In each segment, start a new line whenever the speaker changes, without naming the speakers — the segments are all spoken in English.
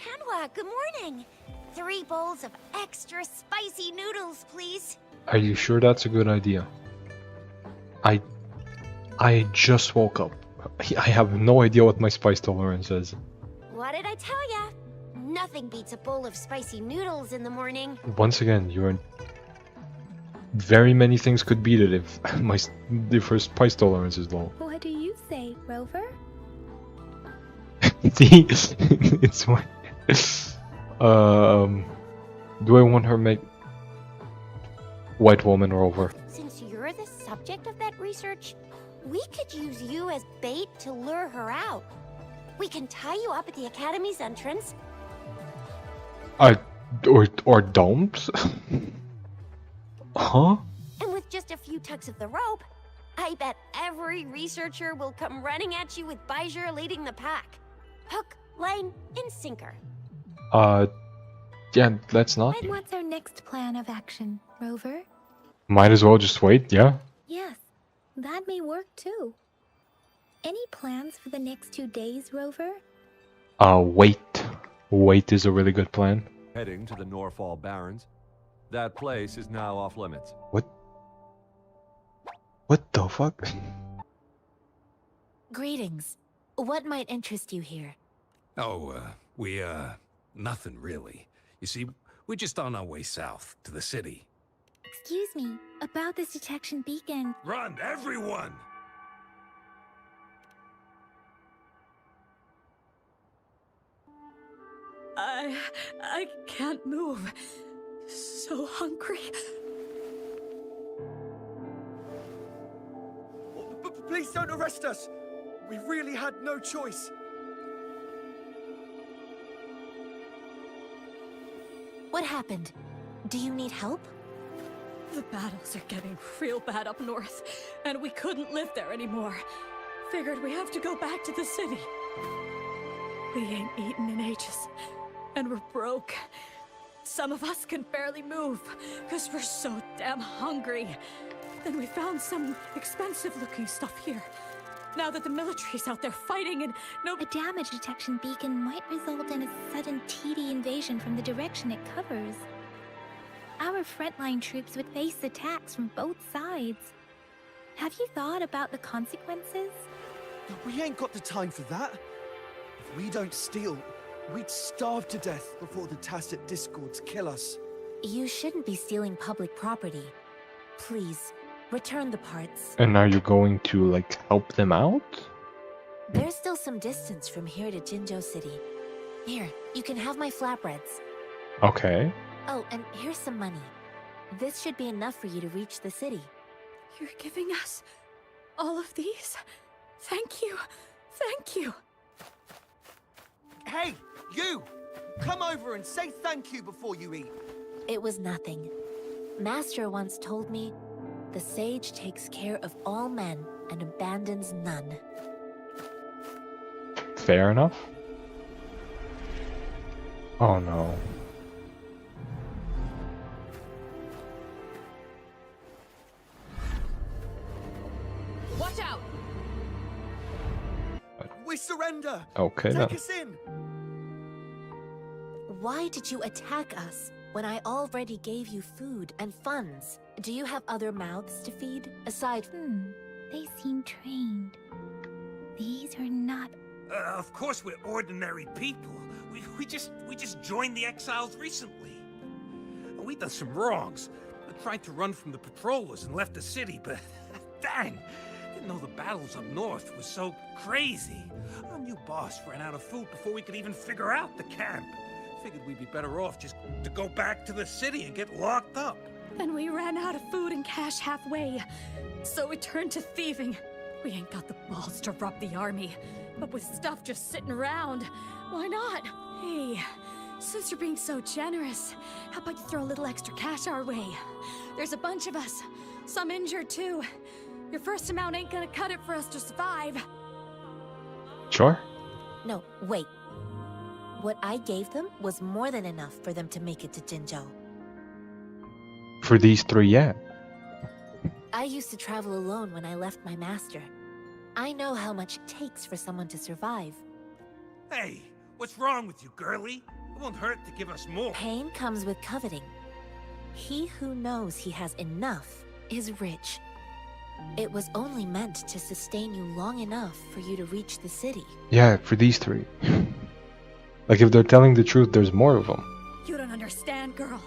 Hanwha, good morning. 3 bowls of extra spicy noodles, please.
Are you sure that's a good idea? I just woke up. I have no idea what my spice tolerance is.
What did I tell ya? Nothing beats a bowl of spicy noodles in the morning.
Once again, you're very many things could beat it if her spice tolerance is low.
What do you say, Rover?
See, it's my. Do I want her make white woman Rover?
Since you're the subject of that research, we could use you as bait to lure her out. We can tie you up at the Academy's entrance.
Or dumps? Huh?
And with just a few tugs of the rope, I bet every researcher will come running at you with Bijur leading the pack. Hook, line, and sinker.
Yeah, let's not.
And what's our next plan of action, Rover?
Might as well just wait, yeah?
Yes, that may work too. Any plans for the next 2 days, Rover?
Wait. Wait is a really good plan.
Heading to the Norfall Barrens. That place is now off limits.
What? What the fuck?
Greetings. What might interest you here?
Oh, nothing really. You see, we're just on our way south to the city.
Excuse me, about this detection beacon.
Run, everyone!
I can't move. So hungry.
Please don't arrest us! We really had no choice.
What happened? Do you need help?
The battles are getting real bad up north, and we couldn't live there anymore. Figured we have to go back to the city. We ain't eaten in ages, and we're broke. Some of us can barely move, because we're so damn hungry. Then we found some expensive-looking stuff here. Now that the military's out there fighting and
A damage detection beacon might result in a sudden TD invasion from the direction it covers. Our frontline troops would face attacks from both sides. Have you thought about the consequences?
We ain't got the time for that. If we don't steal, we'd starve to death before the Tacit Discords kill us.
You shouldn't be stealing public property. Please, return the parts.
And are you going to, like, help them out?
There's still some distance from here to Jinzhou City. Here, you can have my flatbreads.
Okay.
Oh, and here's some money. This should be enough for you to reach the city.
you're giving us all of these? Thank you. Thank you.
Hey, you! Come over and say thank you before you eat.
It was nothing. Master once told me, the sage takes care of all men and abandons none.
Fair enough. Oh no.
Watch out!
We surrender!
Okay
Take
then.
us in!
Why did you attack us when I already gave you food and funds? Do you have other mouths to feed aside from...
They seem trained. These are not...
Of course we're ordinary people. We just joined the exiles recently. We done some wrongs. We tried to run from the patrollers and left the city, but dang, didn't know the battles up north was so crazy. Our new boss ran out of food before we could even figure out the camp. Figured we'd be better off just to go back to the city and get locked up.
Then we ran out of food and cash halfway, so we turned to thieving. We ain't got the balls to rob the army, but with stuff just sitting around, why not? Hey, since you're being so generous, how about you throw a little extra cash our way? There's a bunch of us, some injured too. Your first amount ain't gonna cut it for us to survive.
Sure.
No, wait. What I gave them was more than enough for them to make it to Jinzhou.
For these three, yeah.
I used to travel alone when I left my master. I know how much it takes for someone to survive.
Hey, What's wrong with you, girlie? It won't hurt to give us more.
Pain comes with coveting. He who knows he has enough is rich. It was only meant to sustain you long enough for you to reach the city.
Yeah, for these three. Like, if they're telling the truth, there's more of them.
You don't understand, girl.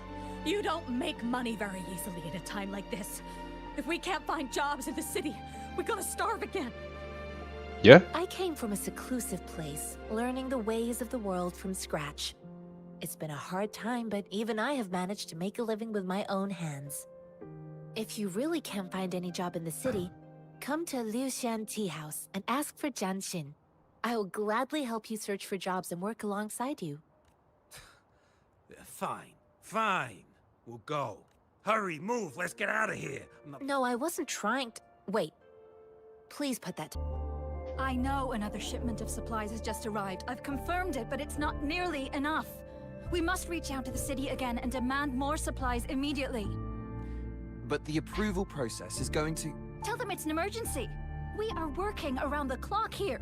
You don't make money very easily at a time like this. If we can't find jobs in the city, we're gonna starve again.
Yeah?
I came from a seclusive place, learning the ways of the world from scratch. It's been a hard time, but even I have managed to make a living with my own hands. If you really can't find any job in the city, come to Liu Xian Tea House and ask for Jian Xin. I will gladly help you search for jobs and work alongside you.
Fine, fine. We'll go. Hurry, move, let's get out of here.
No, I wasn't trying to... Wait. Please put that...
I know another shipment of supplies has just arrived. I've confirmed it, but it's not nearly enough. We must reach out to the city again and demand more supplies immediately.
But the approval process is going to...
Tell them it's an emergency. We are working around the clock here.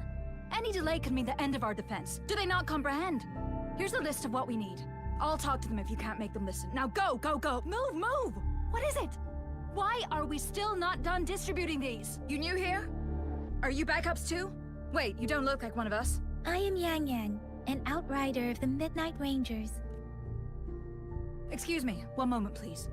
Any delay could mean the end of our defense. Do they not comprehend? Here's a list of what we need. I'll talk to them if you can't make them listen. Now go, go, go. Move, move! What is it? Why are we still not done distributing these? You new here? Are you backups too? Wait, you don't look like one of us.
I am Yang Yang, an outrider of the Midnight Rangers.
Excuse me, one moment please.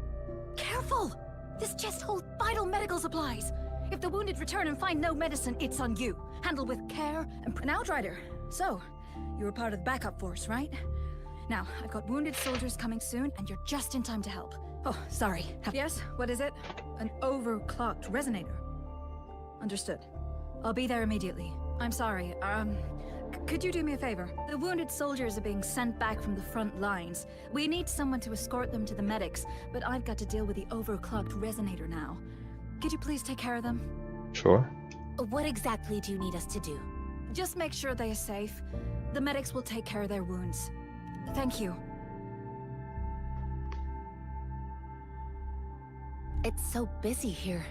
Careful! This chest holds vital medical supplies. If the wounded return and find no medicine, it's on you. Handle with care and... An outrider. So, you were part of the backup force, right? Now, I've got wounded soldiers coming soon, and you're just in time to help. Oh, sorry. Yes, what is it? An overclocked resonator. Understood. I'll be there immediately. I'm sorry, could you do me a favor? The wounded soldiers are being sent back from the front lines. We need someone to escort them to the medics, but I've got to deal with the overclocked resonator now. Could you please take care of them?
Sure.
What exactly do you need us to do?
Just make sure they are safe. The medics will take care of their wounds. Thank you.
It's so busy here.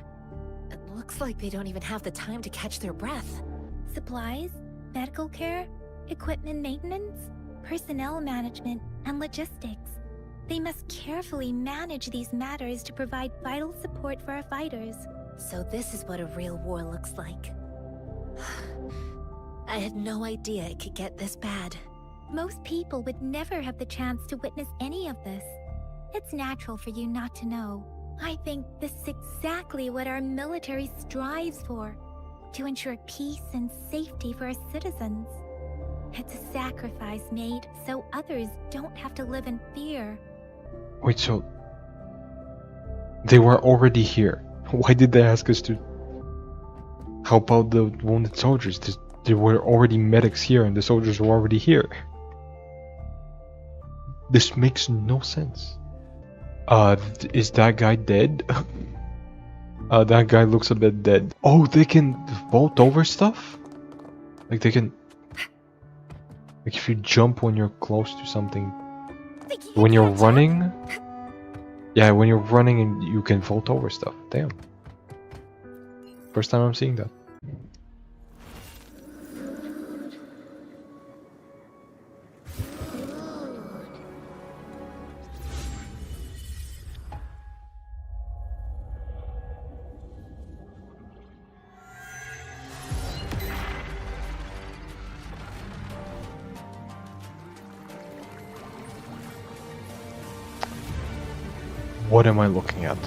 It looks like they don't even have the time to catch their breath.
Supplies, medical care, equipment maintenance, personnel management, and logistics. They must carefully manage these matters to provide vital support for our fighters.
So this is what a real war looks like. I had no idea it could get this bad.
Most people would never have the chance to witness any of this. It's natural for you not to know. I think this is exactly what our military strives for, to ensure peace and safety for our citizens. It's a sacrifice made so others don't have to live in fear.
Wait, so... They were already here. Why did they ask us to help out the wounded soldiers? There were already medics here and the soldiers were already here. This makes no sense. Is that guy dead? That guy looks a bit dead. Oh, they can vault over stuff? Like they can... Like if you jump when you're close to something... When you're running... Yeah, when you're running and you can vault over stuff. Damn. First time I'm seeing that. What am I looking at?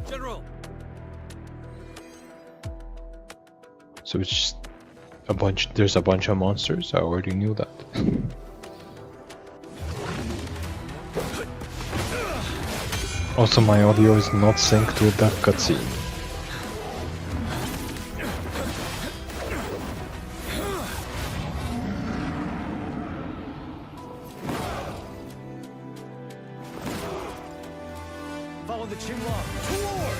General!
So it's just a bunch, there's a bunch of monsters? I already knew that. Also, my audio is not synced with that cutscene.
Along, toward!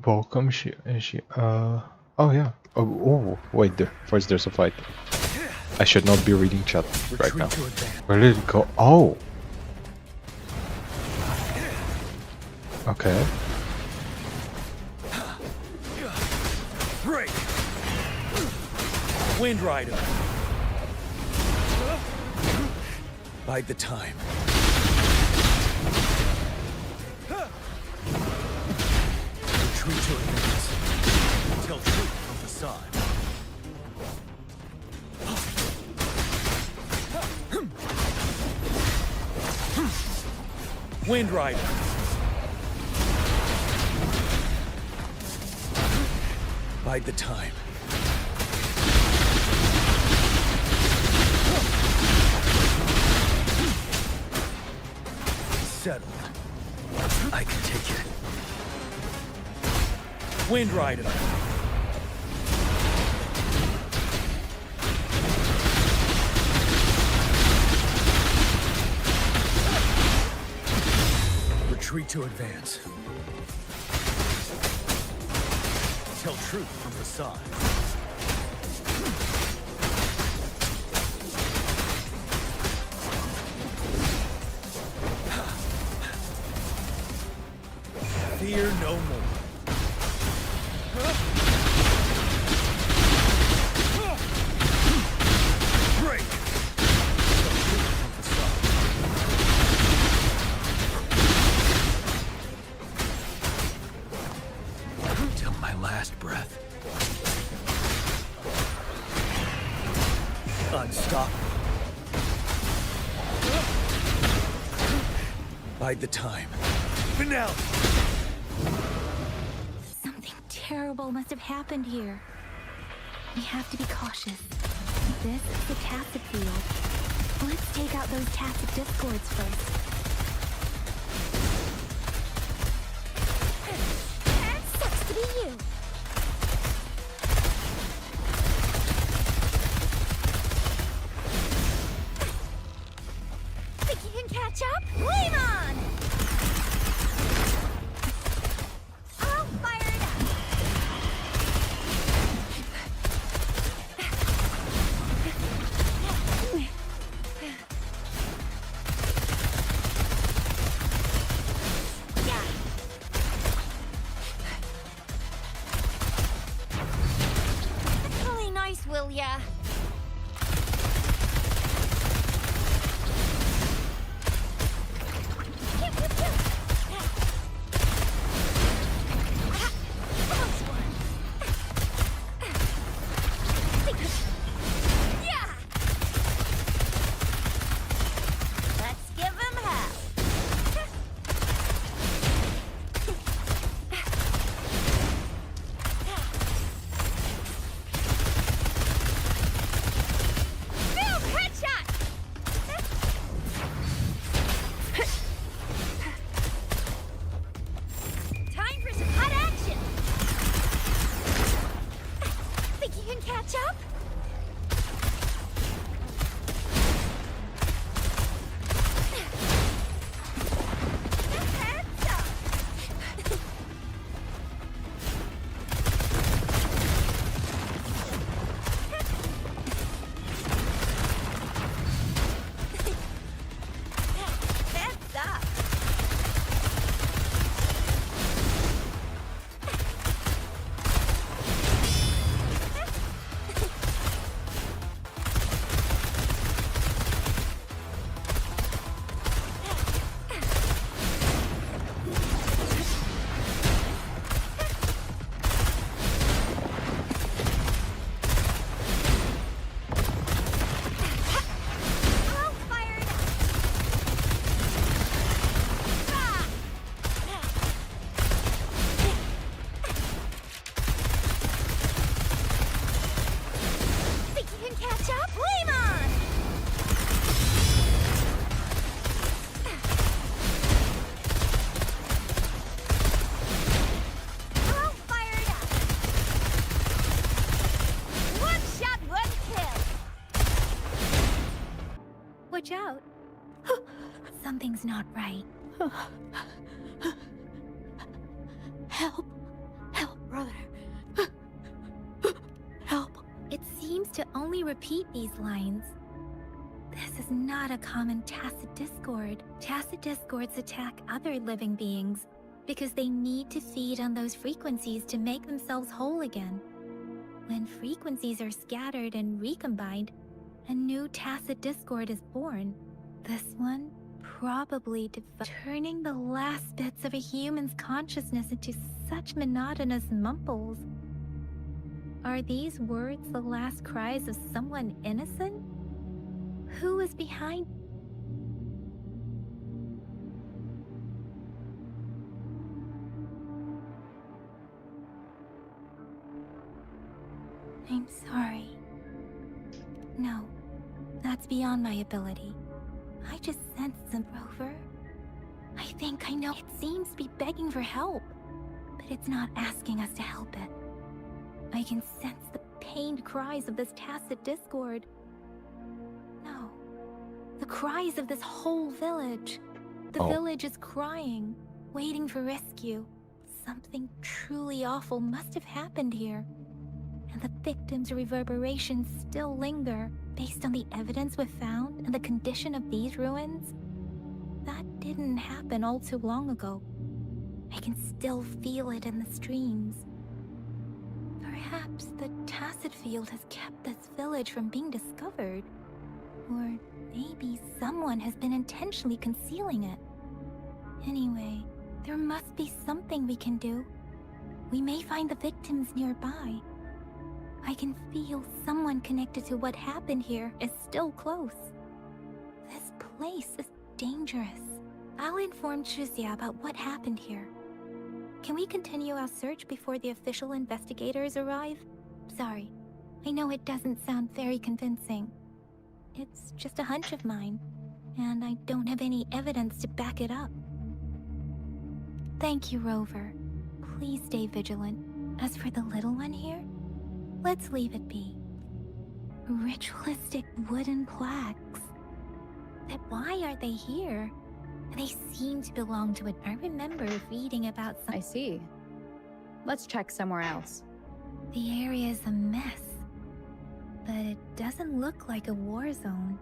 Welcome, she. Oh yeah. Oh, wait. First, there's a fight. I should not be reading chat right now.
Retreat to advance.
Where did it go? Oh. Okay.
Break! Wind Rider! Bide the time. Retreat to advance. Tell truth from facade. Wind Rider! Bide the time. Settled. I can take it. Wind Rider. Retreat to advance. Tell truth from facade. Fear no more. Break! Till my last breath. Unstoppable. Bide the time. Finale!
Something terrible must have happened here. We have to be cautious. This is the tacit field. Let's take out those tacit discords first.
Sucks to be you. Think you can catch up? Flame on! I'll fire it up. Yeah. That's really nice, will ya?
Something's not right.
Help! Help, brother! Help!
It seems to only repeat these lines. This is not a common tacit discord. Tacit discords attack other living beings because they need to feed on those frequencies to make themselves whole again. When frequencies are scattered and recombined, a new tacit discord is born. This one probably turning the last bits of a human's consciousness into such monotonous mumbles. Are these words the last cries of someone innocent? Who is behind? I'm sorry. No, that's beyond my ability. I just sensed some Rover. I think I know. It seems to be begging for help, but it's not asking us to help it. I can sense the pained cries of this tacit discord. No, the cries of this whole village. The village is crying, waiting for rescue. Something truly awful must have happened here, and the victims' reverberations still linger. Based on the evidence we've found and the condition of these ruins, that didn't happen all too long ago. I can still feel it in the streams. Perhaps the tacit field has kept this village from being discovered. Or maybe someone has been intentionally concealing it. Anyway, there must be something we can do. We may find the victims nearby. I can feel someone connected to what happened here is still close. This place is dangerous. I'll inform Chuzia about what happened here. Can we continue our search before the official investigators arrive? Sorry, I know it doesn't sound very convincing. It's just a hunch of mine, and I don't have any evidence to back it up. Thank you, Rover. Please stay vigilant. As for the little one here, let's leave it be. Ritualistic wooden plaques. But why are they here? They seem to belong to it. I remember reading about some.
I see. Let's check somewhere else.
The area is a mess, but it doesn't look like a war zone.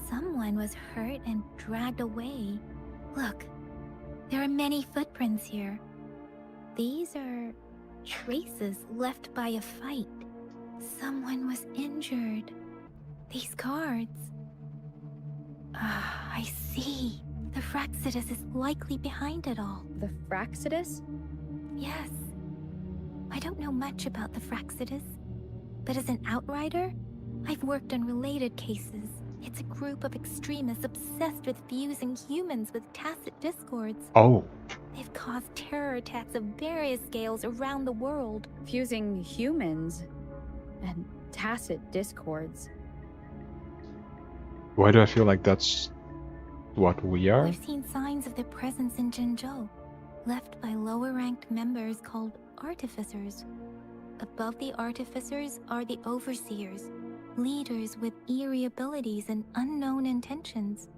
Someone was hurt and dragged away. Look, there are many footprints here. These are traces left by a fight. Someone was injured. These cards. I see. The Fraxidus is likely behind it all.
The Fraxidus?
Yes. I don't know much about the Fraxidus, but as an outrider, I've worked on related cases. It's a group of extremists obsessed with fusing humans with tacit discords.
Oh.
They've caused terror attacks of various scales around the world.
Fusing humans and tacit discords.
Why do I feel like that's what we are?
We've seen signs of their presence in Jinzhou, left by lower-ranked members called artificers. Above the artificers are the overseers, leaders with eerie abilities and unknown intentions.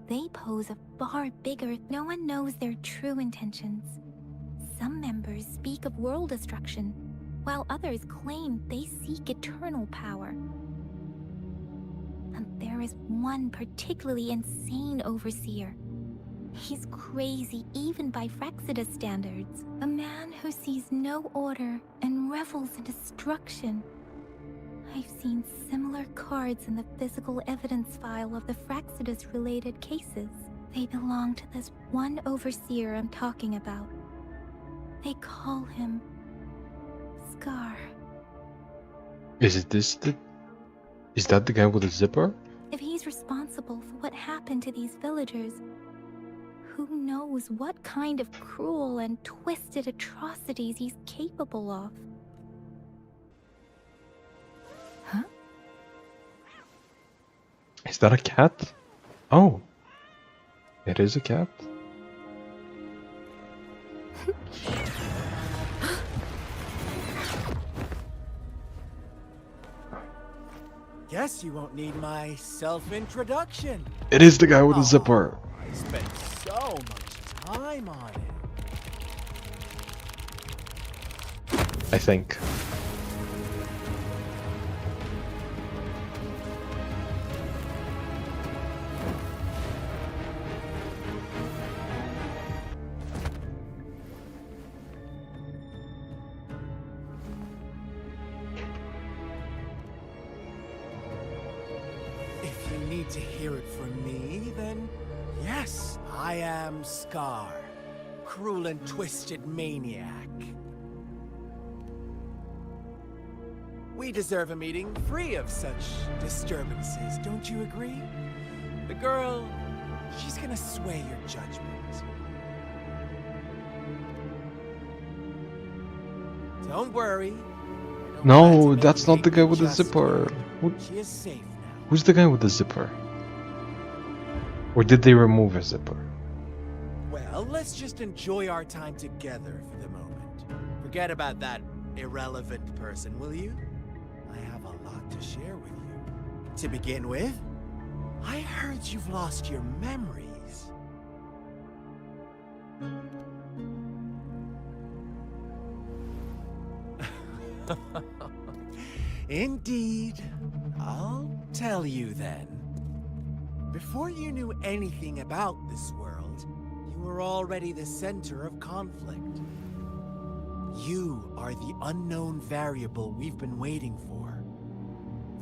They pose a far bigger. No one knows their true intentions. Some members speak of world destruction, while others claim they seek eternal power. And there is one particularly insane overseer. He's crazy even by Fraxidus standards. A man who sees no order and revels in destruction. I've seen similar cards in the physical evidence file of the Fraxidus-related cases. They belong to this one overseer I'm talking about. They call him Scar.
Is that the guy with the zipper?
If he's responsible for what happened to these villagers, who knows what kind of cruel and twisted atrocities he's capable of? Huh?
Is that a cat? Oh. It is a cat.
Guess you won't need my self-introduction.
It is the guy with the zipper.
I spent so much time on it.
I think.
If you need to hear it from me, then yes, I am Scar, cruel and twisted maniac. We deserve a meeting free of such disturbances, don't you agree? The girl, she's gonna sway your judgment. Don't worry. I don't plan to
No,
make
that's
you
not the
hate
guy
me
with the
just
zipper.
yet. She is safe now.
Who's the guy with the zipper? Or did they remove his zipper?
Well, let's just enjoy our time together for the moment. Forget about that irrelevant person, will you? I have a lot to share with you. To begin with, I heard you've lost your memories. Indeed. I'll tell you then. Before you knew anything about this world, you were already the center of conflict. You are the unknown variable we've been waiting for.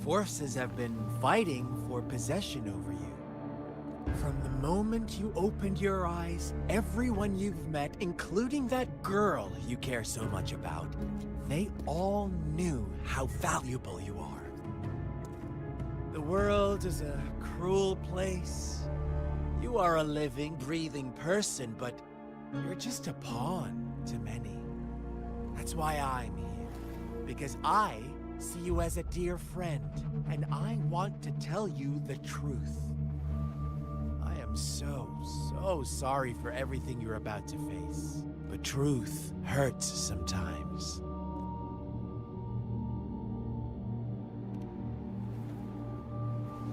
Forces have been fighting for possession over you. From the moment you opened your eyes, everyone you've met, including that girl you care so much about, they all knew how valuable you are. The world is a cruel place. You are a living, breathing person, but you're just a pawn to many. That's why I'm here. Because I see you as a dear friend, and I want to tell you the truth. I am so sorry for everything you're about to face. But truth hurts sometimes.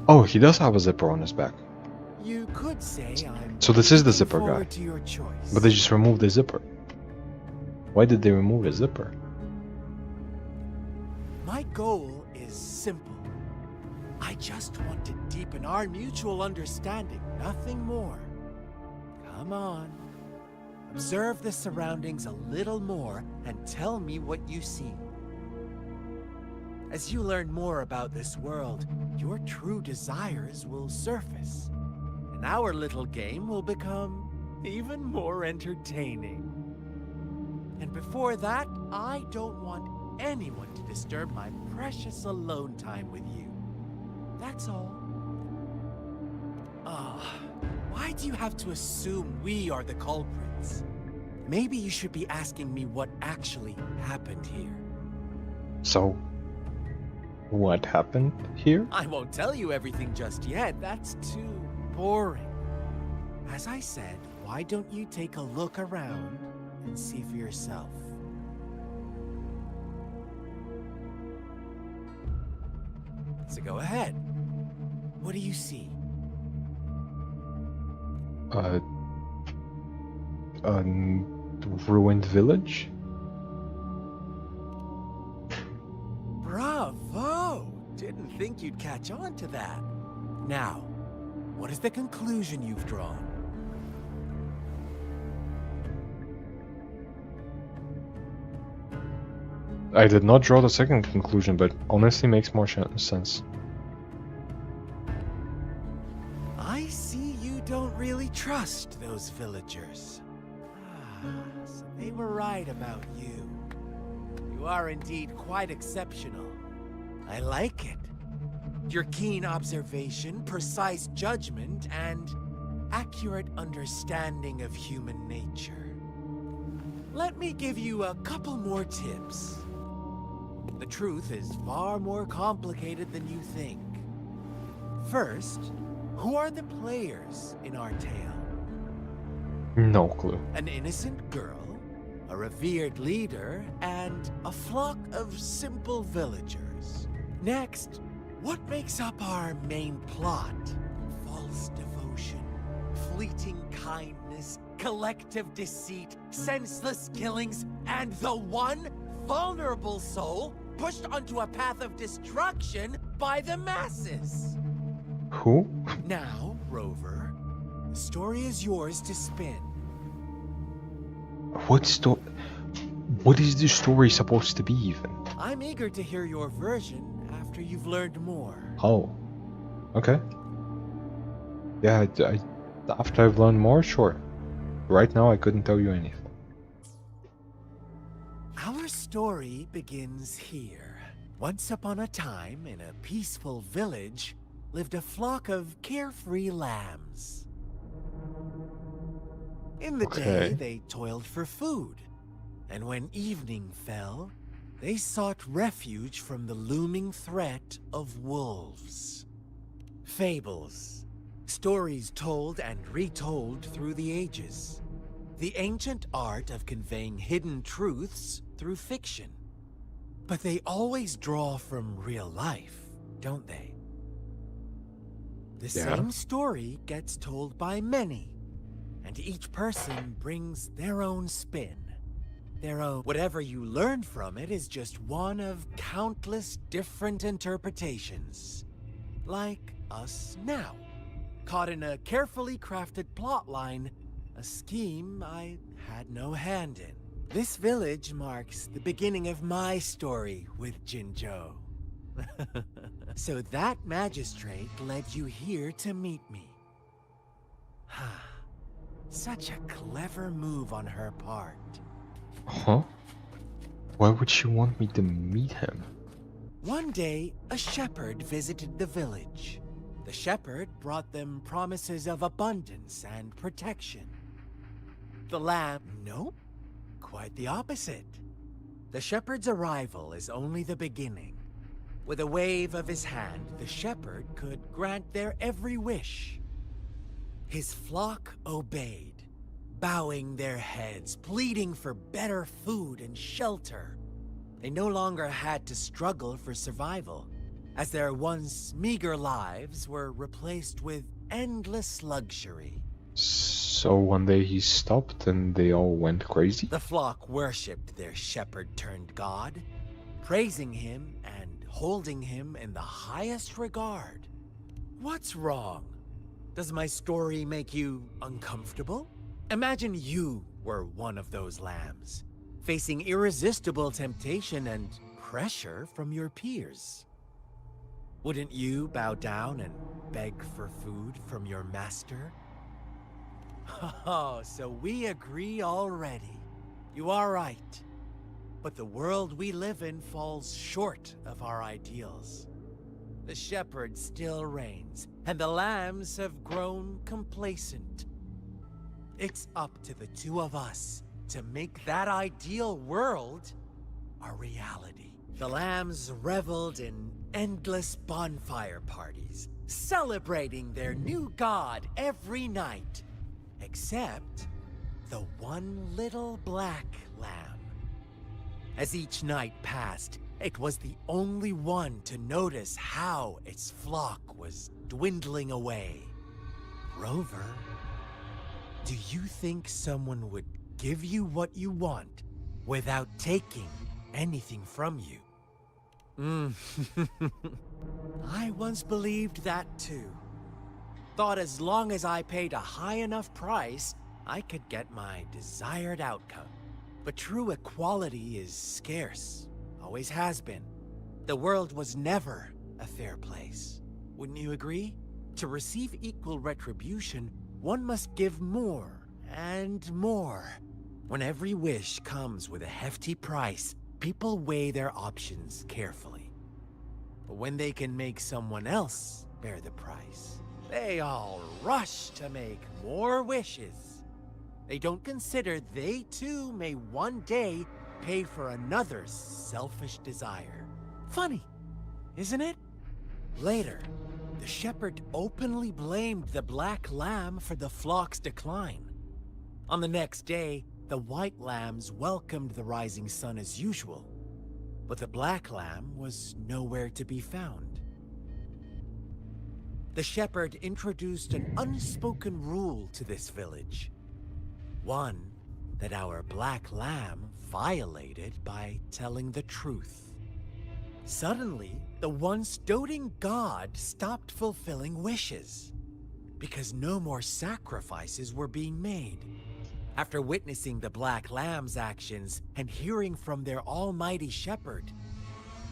Oh, he does have a zipper on his back.
You could say I'm
So this is the
looking
zipper guy.
forward to your choice.
But they just removed the zipper. Why did they remove his zipper?
My goal is simple. I just want to deepen our mutual understanding, nothing more. Come on. Observe the surroundings a little more and tell me what you see. As you learn more about this world, your true desires will surface, and our little game will become even more entertaining. And before that, I don't want anyone to disturb my precious alone time with you. That's all. Why do you have to assume we are the culprits? Maybe you should be asking me what actually happened here.
So, what happened here?
I won't tell you everything just yet. That's too boring. As I said, why don't you take a look around and see for yourself? So go ahead. What do you see?
A ruined village?
Bravo! Didn't think you'd catch on to that. Now, what is the conclusion you've drawn?
I did not draw the second conclusion, but honestly makes more sense.
I see you don't really trust those villagers. So they were right about you. You are indeed quite exceptional. I like it. Your keen observation, precise judgment, and accurate understanding of human nature. Let me give you a couple more tips. The truth is far more complicated than you think. First, who are the players in our tale?
No clue.
An innocent girl, a revered leader, and a flock of simple villagers. Next, what makes up our main plot? Fall false devotion, fleeting kindness, collective deceit, senseless killings, and the one vulnerable soul pushed onto a path of destruction by the masses.
Who?
Now, Rover, the story is yours to spin.
What is the story supposed to be even?
I'm eager to hear your version after you've learned more.
Oh. Okay. Yeah, after I've learned more, sure. Right now I couldn't tell you anything.
Our story begins here. Once upon a time, in a peaceful village, lived a flock of carefree lambs. In the day, they toiled for food, and when evening fell, they sought refuge from the looming threat of wolves. Fables, stories told and retold through the ages. The ancient art of conveying hidden truths through fiction. But they always draw from real life, don't they? The same story gets told by many, and each person brings their own spin. Their own. Whatever you learn from it is just one of countless different interpretations. Like us now, caught in a carefully crafted plotline, a scheme I had no hand in. This village marks the beginning of my story with Jinzhou. So that magistrate led you here to meet me. Such a clever move on her part.
Huh? Why would she want me to meet him?
One day, a shepherd visited the village. The shepherd brought them promises of abundance and protection. The lamb, nope, quite the opposite. The shepherd's arrival is only the beginning. With a wave of his hand, the shepherd could grant their every wish. His flock obeyed, bowing their heads, pleading for better food and shelter. They no longer had to struggle for survival, as their once meager lives were replaced with endless luxury.
So one day he stopped and they all went crazy?
The flock worshipped their shepherd-turned-god, praising him and holding him in the highest regard. What's wrong? Does my story make you uncomfortable? Imagine you were one of those lambs, facing irresistible temptation and pressure from your peers. Wouldn't you bow down and beg for food from your master? Oh, so we agree already. You are right. But the world we live in falls short of our ideals. The shepherd still reigns, and the lambs have grown complacent. It's up to the two of us to make that ideal world a reality. The lambs reveled in endless bonfire parties, celebrating their new god every night. Except the one little black lamb. As each night passed, it was the only one to notice how its flock was dwindling away. Rover, do you think someone would give you what you want without taking anything from you? I once believed that too. Thought as long as I paid a high enough price, I could get my desired outcome. But true equality is scarce. Always has been. The world was never a fair place. Wouldn't you agree? To receive equal retribution, one must give more and more. When every wish comes with a hefty price, people weigh their options carefully. But when they can make someone else bear the price, they all rush to make more wishes. They don't consider they too may one day pay for another's selfish desire. Funny, isn't it? Later, the shepherd openly blamed the black lamb for the flock's decline. On the next day, the white lambs welcomed the rising sun as usual, but the black lamb was nowhere to be found. the shepherd introduced an unspoken rule to this village. One that our black lamb violated by telling the truth. Suddenly, the once doting god stopped fulfilling wishes because no more sacrifices were being made. After witnessing the black lamb's actions and hearing from their almighty shepherd,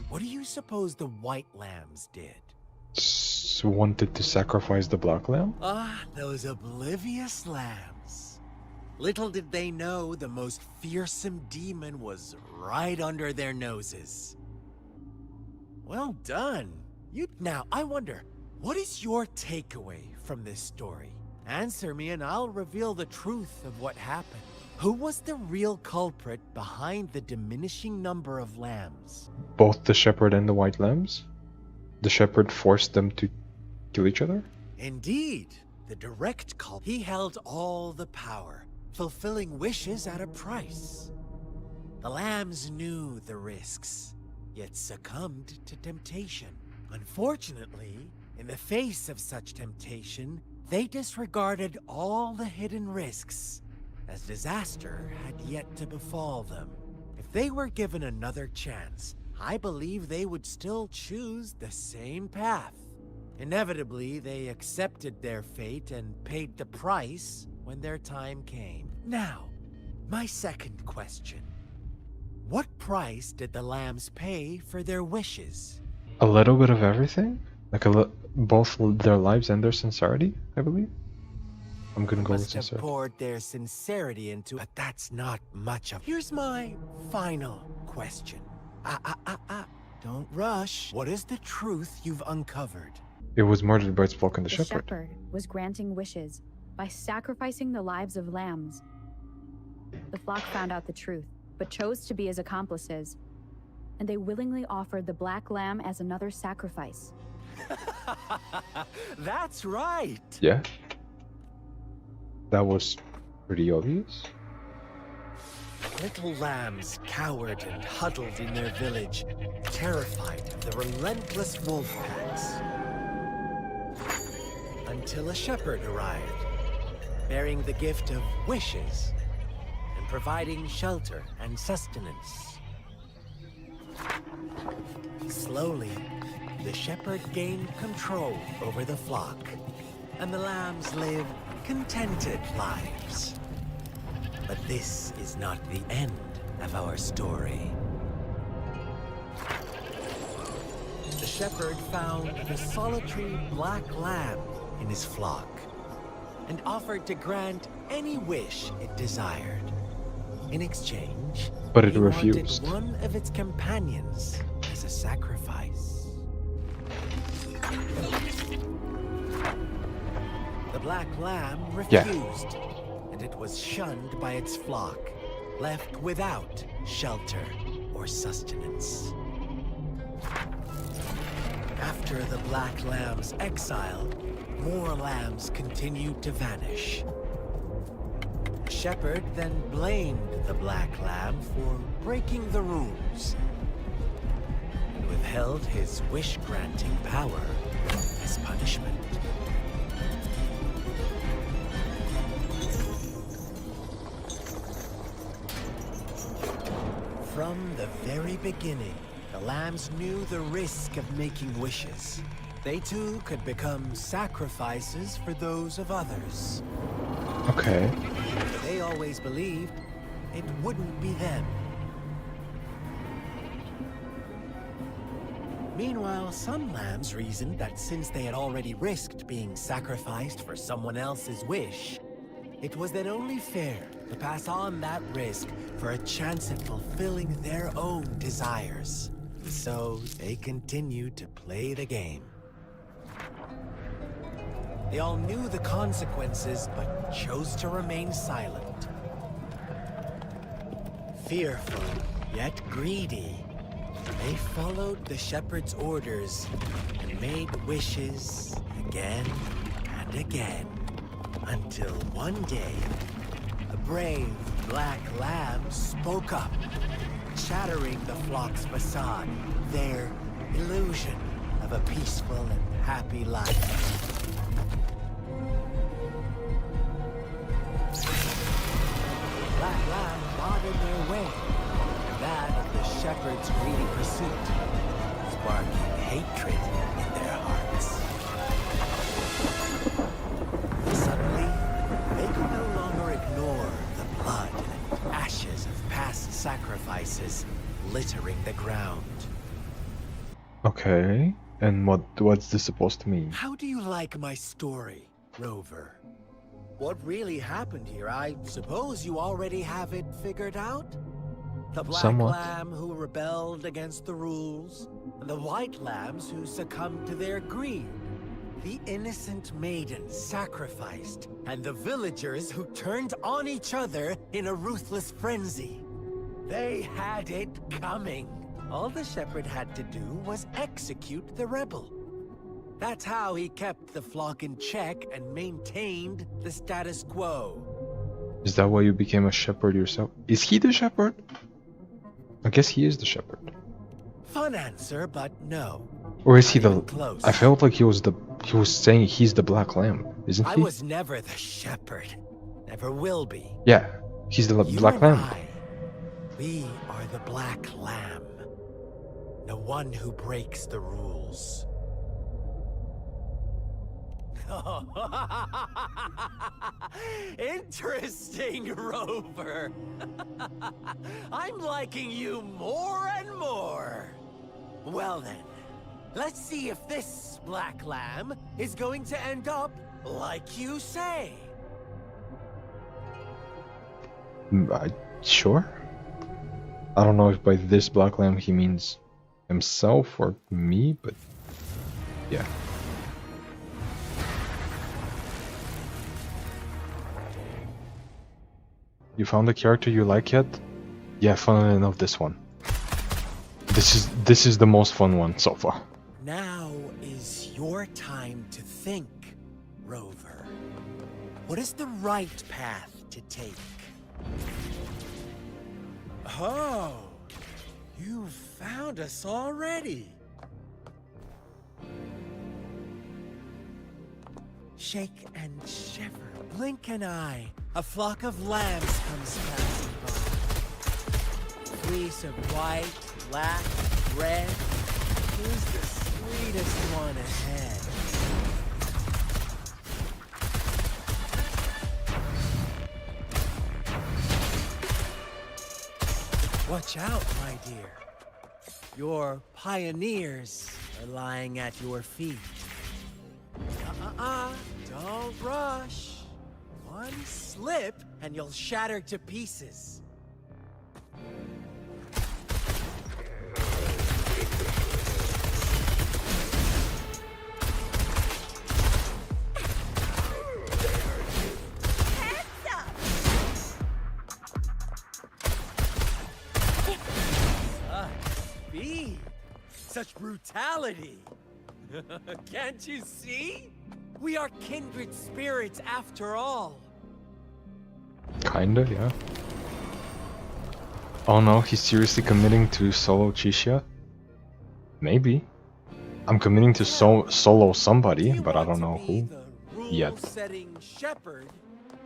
what do you suppose the white lambs did?
Wanted to sacrifice the black lamb?
Ah, those oblivious lambs. Little did they know the most fearsome demon was right under their noses. Well done. Now, I wonder, what is your takeaway from this story? Answer me and I'll reveal the truth of what happened. Who was the real culprit behind the diminishing number of lambs?
Both the shepherd and the white lambs? The shepherd forced them to kill each other?
Indeed, the direct culprit. He held all the power, fulfilling wishes at a price. The lambs knew the risks, yet succumbed to temptation. Unfortunately, in the face of such temptation, they disregarded all the hidden risks, as disaster had yet to befall them. If they were given another chance, I believe they would still choose the same path. Inevitably, they accepted their fate and paid the price when their time came. Now, my second question. What price did the lambs pay for their wishes?
A little bit of everything? Like both their lives and their sincerity, I believe? I'm gonna go with
Must have
sincerity.
poured their sincerity into it, but that's not much of. Here's my final question. Don't rush. What is the truth you've uncovered?
It was murdered by its flock and the
The
shepherd.
shepherd was granting wishes by sacrificing the lives of lambs. The flock found out the truth, but chose to be his accomplices, and they willingly offered the black lamb as another sacrifice.
That's right.
Yeah. That was pretty obvious.
Little lambs cowered and huddled in their village, terrified of the relentless wolf packs. Until a shepherd arrived, bearing the gift of wishes and providing shelter and sustenance. Slowly, the shepherd gained control over the flock, and the lambs lived contented lives. But this is not the end of our story. The shepherd found the solitary black lamb in his flock and offered to grant any wish it desired. In exchange,
But it
he
refused.
wanted one of its companions as a sacrifice. The black lamb refused, and it was shunned by its flock, left without shelter or sustenance. After the black lamb's exile, more lambs continued to vanish. The shepherd then blamed the black lamb for breaking the rules and withheld his wish-granting power as punishment. From the very beginning, the lambs knew the risk of making wishes. They too could become sacrifices for those of others.
Okay.
They always believed it wouldn't be them. Meanwhile, some lambs reasoned that since they had already risked being sacrificed for someone else's wish, it was then only fair to pass on that risk for a chance at fulfilling their own desires. So they continued to play the game. They all knew the consequences, but chose to remain silent. Fearful, yet greedy, they followed the shepherd's orders and made wishes again and again. Until one day, the brave black lamb spoke up, shattering the flock's facade, their illusion of a peaceful and happy life. the shepherd's greedy pursuit, sparking hatred in their hearts. Suddenly, they could no longer ignore the blood and ashes of past sacrifices littering the ground.
Okay, and what's this supposed to mean?
How do you like my story, Rover? What really happened here? I suppose you already have it figured out? The black
Somewhat.
lamb who rebelled against the rules, and the white lambs who succumbed to their greed. The innocent maiden sacrificed, and the villagers who turned on each other in a ruthless frenzy. They had it coming. All the shepherd had to do was execute the rebel. That's how he kept the flock in check and maintained the status quo.
Is that why you became a shepherd yourself? Is he the shepherd? I guess he is the shepherd.
Fun answer, but no.
Or is he
Not
the...
even close.
I felt like he was saying he's the black lamb, isn't he?
I was never the shepherd. Never will be.
Yeah, he's the
You
black
and
lamb.
we are the black lamb. The one who breaks the rules. Interesting, Rover. I'm liking you more and more. Well then, let's see if this black lamb is going to end up like you say.
Sure. I don't know if by this black lamb he means himself or me, but yeah. You found a character you like yet? Yeah, funnily enough, this one. This is the most fun one so far.
Now is your time to think, Rover. What is the right path to take? Oh, you found us already. Shake and shiver, blink an eye. A flock of lambs comes passing by. Fleece of white, black, red. Who's the sweetest one ahead? Watch out, my dear. Your pioneers are lying at your feet. Don't rush. One slip and you'll shatter to pieces. Speed! Such brutality! Can't you see? We are kindred spirits after all.
Kinda, yeah. Oh no, he's seriously committing to solo Chisha? Maybe. I'm committing to solo somebody, but I don't know who yet.
Setting shepherd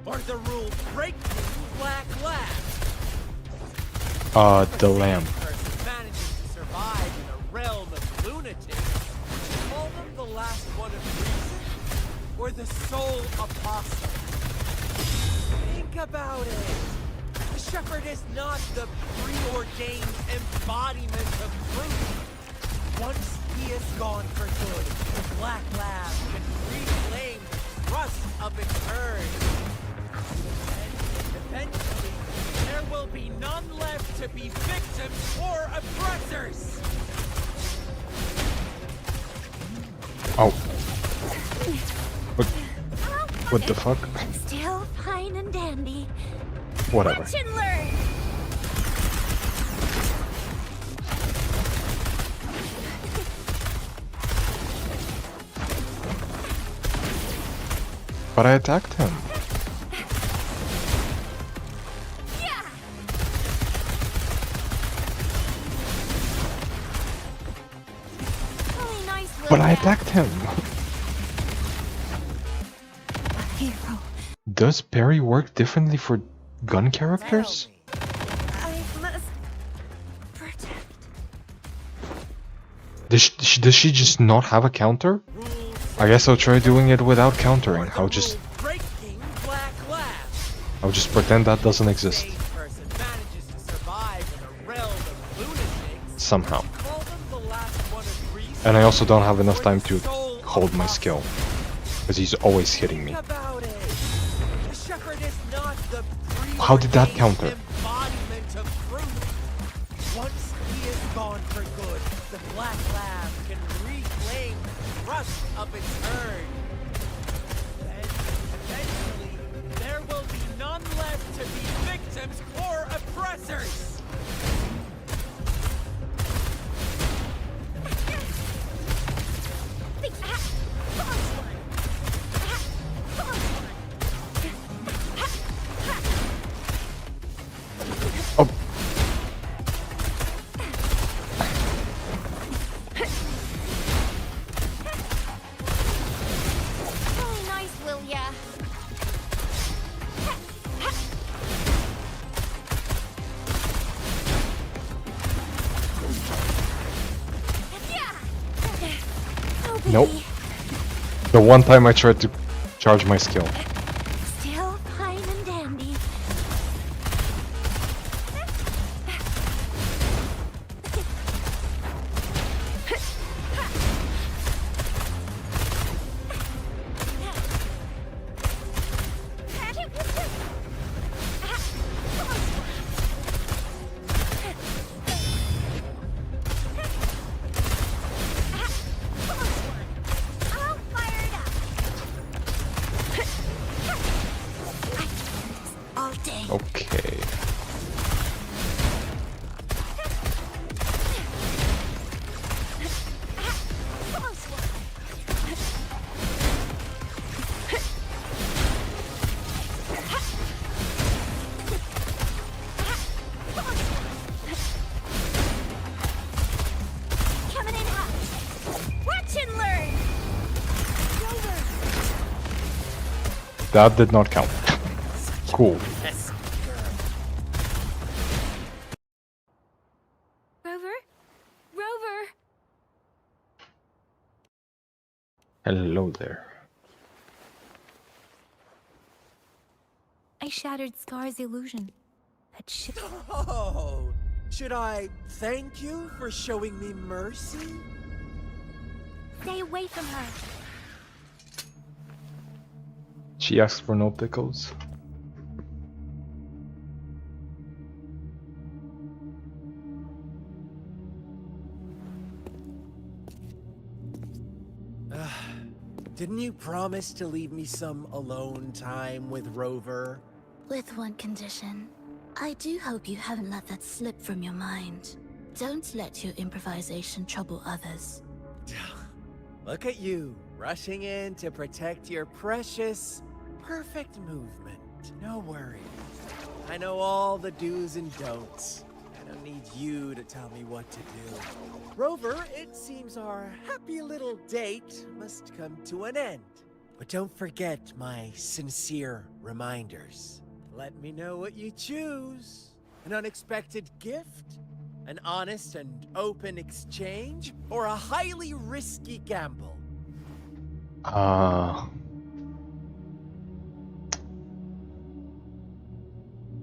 or the rule breaking black lamb?
The lamb.
Managing to survive in a realm of lunatics. Call them the last one of reason or the sole apostle? Think about it. The shepherd is not the preordained embodiment of truth. Once he is gone for good, the black lamb can reclaim the trust of its herd. And eventually, there will be none left to be victims or oppressors.
Oh. What the fuck?
Still fine and dandy.
Whatever.
Watch and learn.
But I attacked him.
Yeah. Really nice little
But I
guy.
attacked him.
Hero.
Does parry work differently for gun characters?
I must protect
Does she just not have a counter? I guess I'll try doing it without countering. I'll just pretend that doesn't exist. Somehow. And I also don't have enough time to hold my skill. Because he's always hitting me. How did that counter?
Once he is gone for good, the Black Lab can reclaim the trust of its herd. Then, eventually, there will be none left to be victims or oppressors.
Oh.
Really nice, will ya?
Nope. The one time I tried to charge my skill.
Still fine and dandy. All fired up. All day.
Okay.
Close one. Coming in hot. Watch and learn.
That did not count. Cool.
Rover? Rover!
Hello there.
I shattered Scar's illusion. That ship.
Oh, should I thank you for showing me mercy?
Stay away from her.
She asked for no pickles.
Didn't you promise to leave me some alone time with Rover?
With one condition. I do hope you haven't let that slip from your mind. Don't let your improvisation trouble others.
Look at you, rushing in to protect your precious, perfect movement. No worries. I know all the do's and don'ts. I don't need you to tell me what to do. Rover, it seems our happy little date must come to an end. But don't forget my sincere reminders. Let me know what you choose. An unexpected gift? An honest and open exchange? Or a highly risky gamble?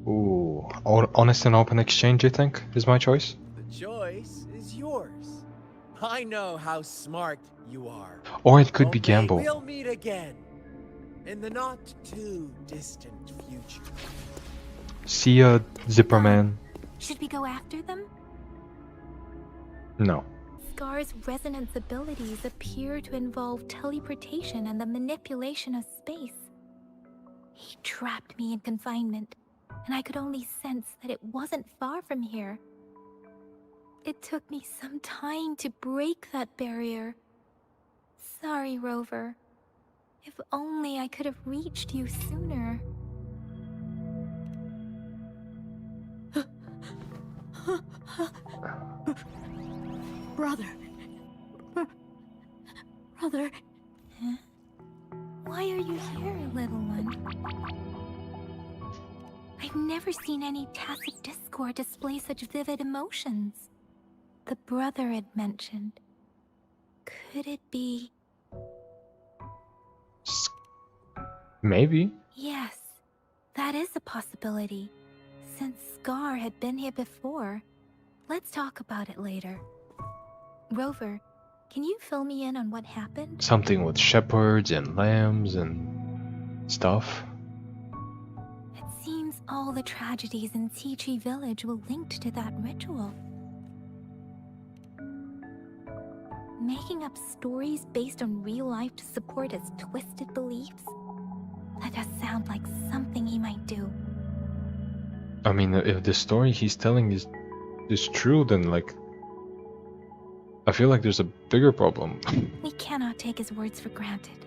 Ooh. Honest and open exchange, you think, is my choice?
The choice is yours. I know how smart you are.
Or it could be
Hopefully
gamble.
We'll meet again. In the not too distant future.
See ya, Zipperman.
Should we go after them?
No.
Scar's resonance abilities appear to involve teleportation and the manipulation of space. He trapped me in confinement, and I could only sense that it wasn't far from here. It took me some time to break that barrier. Sorry, Rover. If only I could have reached you sooner.
Brother. Brother.
Huh? Why are you here, little one? I've never seen any tacit discord display such vivid emotions. The brother it mentioned. Could it be?
Maybe.
Yes, that is a possibility. Since Scar had been here before, let's talk about it later. Rover, can you fill me in on what happened?
Something with shepherds and lambs and stuff.
It seems all the tragedies in Tea Tree Village were linked to that ritual. Making up stories based on real life to support his twisted beliefs? That does sound like something he might do.
I mean, if the story he's telling is true, then like, I feel like there's a bigger problem.
We cannot take his words for granted.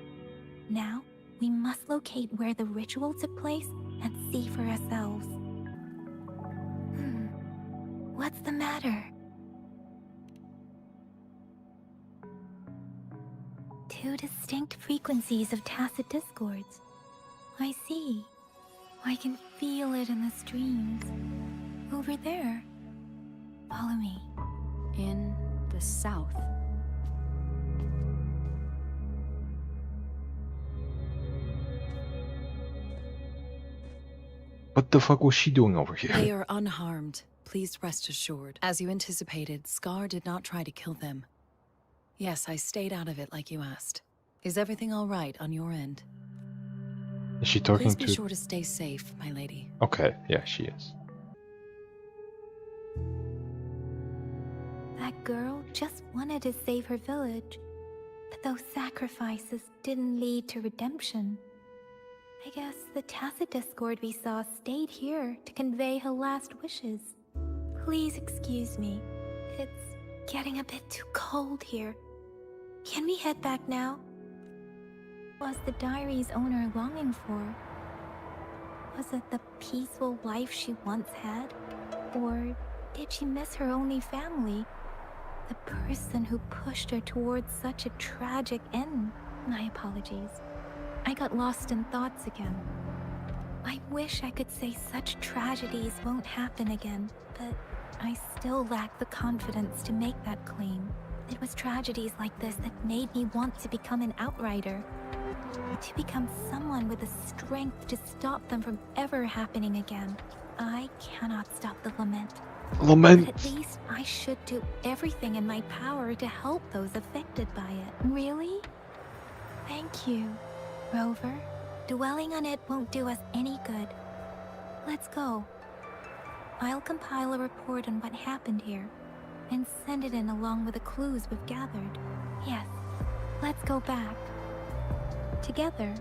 Now, we must locate where the ritual took place and see for ourselves. What's the matter? Two distinct frequencies of tacit discords. I see. I can feel it in the streams. Over there. Follow me.
In the south.
What the fuck was she doing over here?
They are unharmed. Please rest assured. As you anticipated, Scar did not try to kill them. Yes, I stayed out of it like you asked. Is everything all right on your end?
Is she talking
Please be
to...
sure to stay safe, my lady.
Okay, yeah, she is.
That girl just wanted to save her village. But those sacrifices didn't lead to redemption. I guess the tacit discord we saw stayed here to convey her last wishes. Please excuse me. It's getting a bit too cold here. Can we head back now? Was the diary's owner longing for? Was it the peaceful life she once had? Or did she miss her only family? The person who pushed her towards such a tragic end? My apologies. I got lost in thoughts again. I wish I could say such tragedies won't happen again, but I still lack the confidence to make that claim. It was tragedies like this that made me want to become an outrider. To become someone with the strength to stop them from ever happening again. I cannot stop the lament.
Lament!
But at least I should do everything in my power to help those affected by it. Really? Thank you, Rover. Dwelling on it won't do us any good. Let's go. I'll compile a report on what happened here and send it in along with the clues we've gathered. Yes, let's go back. Together,